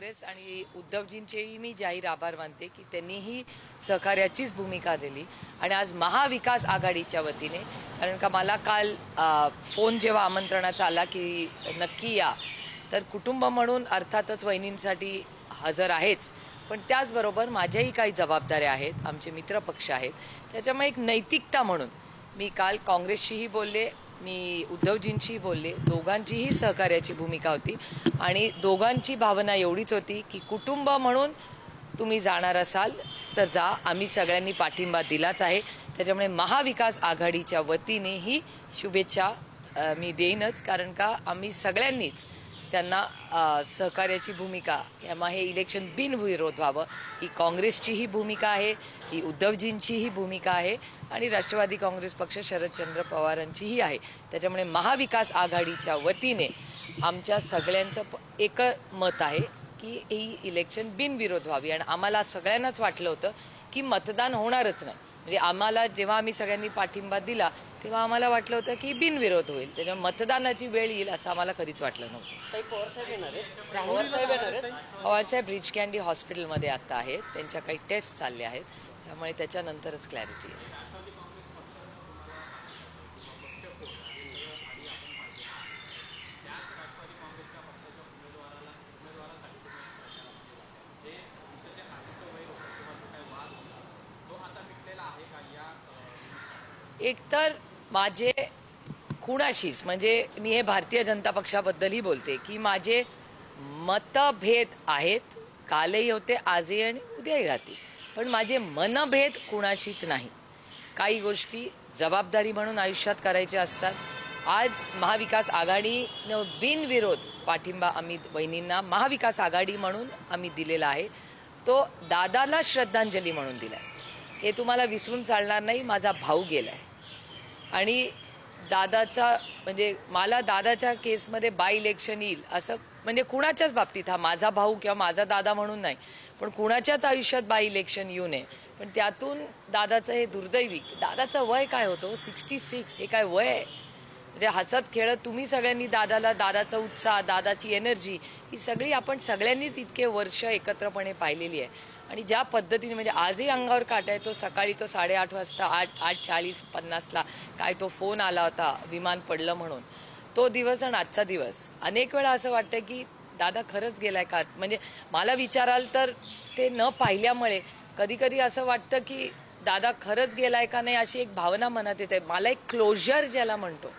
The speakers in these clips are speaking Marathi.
काँग्रेस आणि उद्धवजींचेही मी जाहीर आभार मानते की त्यांनीही सहकार्याचीच भूमिका दिली आणि आज महाविकास आघाडीच्या वतीने, कारण का मला काल फोन जेव्हा आमंत्रणाचा आला की नक्की या, तर कुटुंब म्हणून अर्थातच वहिनींसाठी हजर आहेच, पण त्याचबरोबर माझ्याही काही जबाबदाऱ्या आहेत, आमचे मित्रपक्ष आहेत, त्याच्यामुळे एक नैतिकता म्हणून मी काल काँग्रेसशीही बोलले, मी उद्धवजींशी बोलले, दोघांचीही सहकार्याची भूमिका होती आणि दोघांची भावना एवढीच होती की कुटुंब म्हणून तुम्ही जाणार असाल तर जा, आम्ही सगळ्यांनी पाठिंबा दिलाच आहे. त्याच्यामुळे महाविकास आघाडीच्या वतीनेही शुभेच्छा मी देईनच, कारण का आम्ही सगळ्यांनीच त्यांना सहकार्याची भूमिका, यामुळे हे इलेक्शन बिनविरोध व्हावं ही काँग्रेसचीही भूमिका आहे, ही उद्धवजींचीही भूमिका आहे आणि राष्ट्रवादी काँग्रेस पक्ष शरदचंद्र पवारांचीही आहे. त्याच्यामुळे महाविकास आघाडीच्या वतीने आमच्या सगळ्यांचं एक मत आहे की ही इलेक्शन बिनविरोध व्हावी आणि आम्हाला सगळ्यांनाच वाटलं होतं की मतदान होणारच नाही. म्हणजे आम्हाला जेव्हा आम्ही सगळ्यांनी पाठिंबा दिला तेव्हा आम्हाला वाटलं होतं की बिनविरोध होईल, त्याच्यामुळे मतदानाची वेळ येईल असं आम्हाला कधीच वाटलं नव्हतं. पवारसाहेब रिच कॅन्डी हॉस्पिटलमध्ये आत्ता आहेत, त्यांच्या काही टेस्ट चालल्या आहेत, त्यामुळे त्याच्यानंतरच क्लॅरिटी येईल. एकतर माझे कुणाशीच, म्हणजे मी हे भारतीय जनता पक्षाबद्दलही बोलते की माझे मतभेद आहेत, कालही होते, आजही आणि उद्याही राहतील, पण माझे मनभेद कुणाशीच नाही. काही गोष्टी जबाबदारी म्हणून आयुष्यात करायच्या असतात. आज महाविकास आघाडी बिनविरोध पाठिंबा आम्ही वहिनींना महाविकास आघाडी म्हणून आम्ही दिलेला आहे, तो दादाला श्रद्धांजली म्हणून दिला आहे. हे तुम्हाला विसरून चालणार नाही. माझा भाऊ गेला आहे आणि दादाचा, म्हणजे मला दादाच्या केसमध्ये बाय इलेक्शन येईल असं, म्हणजे कुणाच्याच बाबतीत, हा माझा भाऊ किंवा माझा दादा म्हणून नाही, पण कुणाच्याच आयुष्यात बाय इलेक्शन येऊ नये. पण त्यातून दादाचं हे दुर्दैवी, दादाचं वय काय होतं 66, हे काय वय आहे? म्हणजे हसत खेळत तुम्ही सगळ्यांनी दादाला, दादाचा उत्साह, दादाची एनर्जी ही सगळी आपण सगळ्यांनीच इतके वर्ष एकत्रपणे पाहिलेली आहे आणि ज्या पद्धतीने, म्हणजे आजही अंगावर काटा आहे. तो सकाळी तो 8:30 वाजता 8:40-50ला काय तो फोन आला होता विमान पडलं म्हणून, तो दिवस आणि आजचा दिवस, अनेक वेळा असं वाटतं की दादा खरंच गेलाय का. म्हणजे मला विचाराल तर ते न पाहिल्यामुळे कधी कधी असं वाटतं की दादा खरंच गेलाय का नाही, अशी एक भावना मनात येते. मला एक क्लोजर ज्याला म्हणतो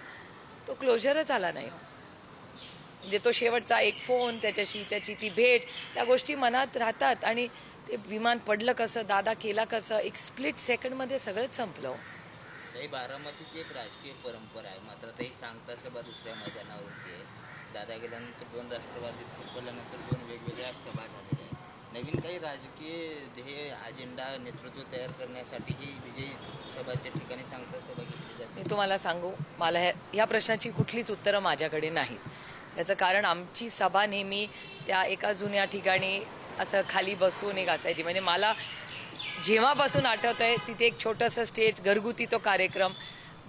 तो क्लोजरच आला नाही. म्हणजे तो शेवटचा एक फोन, त्याच्याशी त्याची ती भेट, त्या गोष्टी मनात राहतात आणि ते विमान पडलं कसं, दादा केला कसं, एक स्प्लिट सेकंडमध्ये सगळंच संपलं. काही बारामतीची एक राजकीय परंपरा आहे, मात्र काही सांगता सभा दुसऱ्या मैदानावरती आहे. दादा गेल्यानंतर 2 राष्ट्रवादी फुटबॉलनंतर 2 वेगवेगळ्या सभा झालेल्या आहेत. नवीन काही राजकीय ध्येय अजेंडा नेतृत्व तयार करण्यासाठी ही विजयी सभाच्या ठिकाणी सांगता सभा घेतली जाते. मी तुम्हाला सांगू, मला ह्या प्रश्नाची कुठलीच उत्तरं माझ्याकडे नाहीत. याचं कारण आमची सभा नेहमी त्या एका जुन्या ठिकाणी असं खाली बसून एक असायची. म्हणजे मला जेव्हापासून आठवत आहे तिथे एक छोटंसं स्टेज, घरगुती तो कार्यक्रम,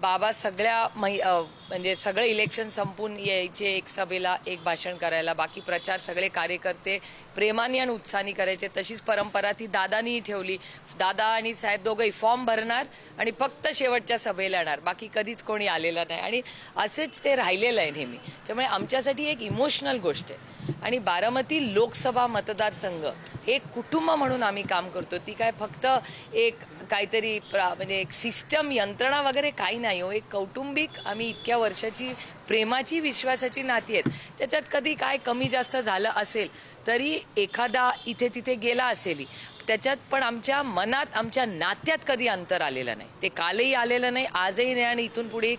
बाबा सगळ्या म्हणजे सगळं इलेक्शन संपून यायचे एक सभेला, एक भाषण करायला, बाकी प्रचार सगळे कार्यकर्ते प्रेमाने आणि उत्साहाने करायचे. तशीच परंपरा ती दादानीही ठेवली. दादा आणि साहेब दोघंही फॉर्म भरणार आणि फक्त शेवटच्या सभेला येणार, बाकी कधीच कोणी आलेलं नाही आणि असेच ते राहिलेलं आहे नेहमी. त्यामुळे आमच्यासाठी एक इमोशनल गोष्ट आहे. आणि बारामती लोकसभा मतदारसंघ हे कुटुंब म्हणून आम्ही काम करतो. ती काय फक्त एक काहीतरी म्हणजे एक सिस्टम, यंत्रणा वगैरे काही नाही हो. एक कौटुंबिक, आम्ही इतक्या वर्षाची प्रेमाची, विश्वासाची नाती आहेत. त्याच्यात कधी काय कमी जास्त झालं असेल तरी एखादा इथे तिथे गेला असेल, त्याच्यात पण आमच्या मनात, आमच्या नात्यात कधी अंतर आलेलं नाही. ते कालही आलेलं नाही, आजही नाही आणि इथून पुढेही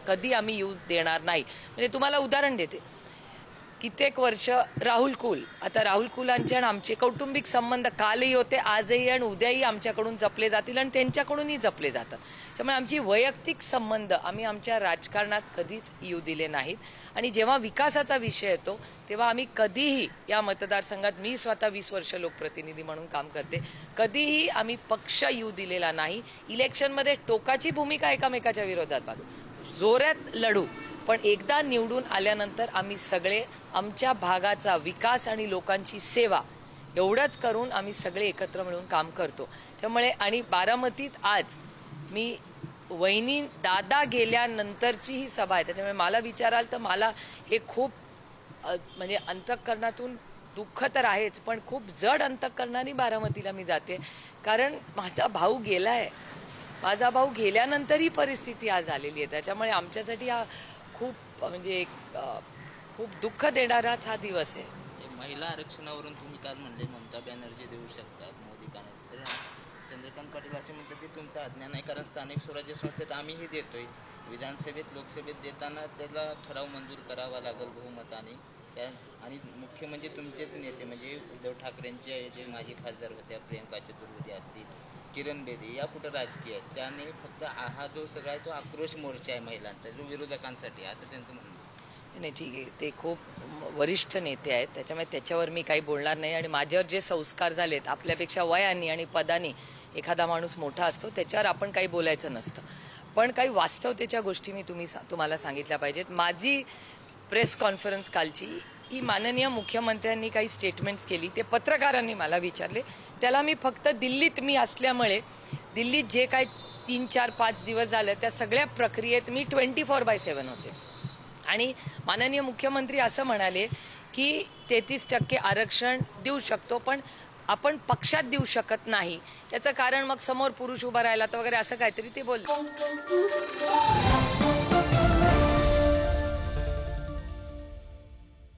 कधी आम्ही येऊ देणार नाही. म्हणजे तुम्हाला उदाहरण देते, कित्येक वर्ष राहुल कुल, आता राहुल कुलांचे आणि आमचे कौटुंबिक संबंध कालही होते, आजही आणि उद्याही आमच्याकडून जपले जातील आणि त्यांच्याकडूनही जपले जातात. त्यामुळे आमची वैयक्तिक संबंध आम्ही आमच्या राजकारणात कधीच येऊ दिले नाहीत. आणि जेव्हा विकासाचा विषय येतो तेव्हा आम्ही कधीही या मतदारसंघात, मी स्वतः 20 वर्ष लोकप्रतिनिधी म्हणून काम करते, कधीही आम्ही पक्ष येऊ दिलेला नाही. इलेक्शनमध्ये टोकाची भूमिका एकमेकाच्या विरोधात बाळगू, जोरात लढू, पण एकदा निवडून आल्यानंतर आम्ही सगळे आमच्या भागाचा विकास आणि लोकांची सेवा एवढंच करून आम्ही सगळे एकत्र मिळून काम करतो. त्यामुळे आणि बारामतीत आज मी वहिनी दादा गेल्यानंतरची ही सभा आहे, त्याच्यामुळे मला विचाराल तर मला हे खूप म्हणजे अंतःकरणातून दुःख तर आहेच, पण खूप जड अंतःकरणाने बारामतीला मी जाते. कारण माझा भाऊ गेलाय, माझा भाऊ गेल्यानंतर ही परिस्थिती आज आलेली आहे. त्याच्यामुळे आमच्यासाठी हा खूप म्हणजे खूप दुःख देणाराच हा दिवस आहे. महिला आरक्षणावरून तुम्ही काल म्हणले ममता बॅनर्जी देऊ शकतात, मोदी का नाही, तर चंद्रकांत पाटील असे म्हणतात ते तुमचं अज्ञान आहे, कारण स्थानिक स्वराज्य संस्थेत आम्हीही देतोय, विधानसभेत लोकसभेत देताना त्याला ठराव मंजूर करावा लागेल बहुमताने. त्या आणि मुख्य म्हणजे तुमचेच नेते म्हणजे उद्धव ठाकरेंचे जे माजी खासदार होत्या प्रियंका चतुर्वेदी असतील, किरण बेदी, या कुठं राजकीय आहेत, त्याने फक्त हा जो सगळा आहे तो आक्रोश मोर्चा आहे महिलांचा, जो विरोधकांसाठी, असं त्यांचं म्हणणं. नाही ठीक आहे, ते खूप वरिष्ठ नेते आहेत, त्याच्यामुळे त्याच्यावर मी काही बोलणार नाही. आणि माझ्यावर जे संस्कार झालेत, आपल्यापेक्षा वयाने आणि पदाने एखादा माणूस मोठा असतो, त्याच्यावर आपण काही बोलायचं नसतं. पण काही वास्तवतेच्या गोष्टी मी तुम्हाला सांगितल्या पाहिजेत. माझी प्रेस कॉन्फरन्स कालची ही माननीय मुख्यमंत्र्यांनी काही स्टेटमेंट्स केली, ते पत्रकारांनी मला विचारले. त्याला मी फक्त दिल्लीत मी असल्यामुळे दिल्लीत जे काय 3, 4, 5 दिवस झाले त्या सगळ्या प्रक्रियेत मी 24/7 होते. आणि माननीय मुख्यमंत्री असं म्हणाले की 33% आरक्षण देऊ शकतो, पण आपण पक्षात देऊ शकत नाही. त्याचं कारण मग समोर पुरुष उभा राहिला तर वगैरे असं काहीतरी ते बोलले.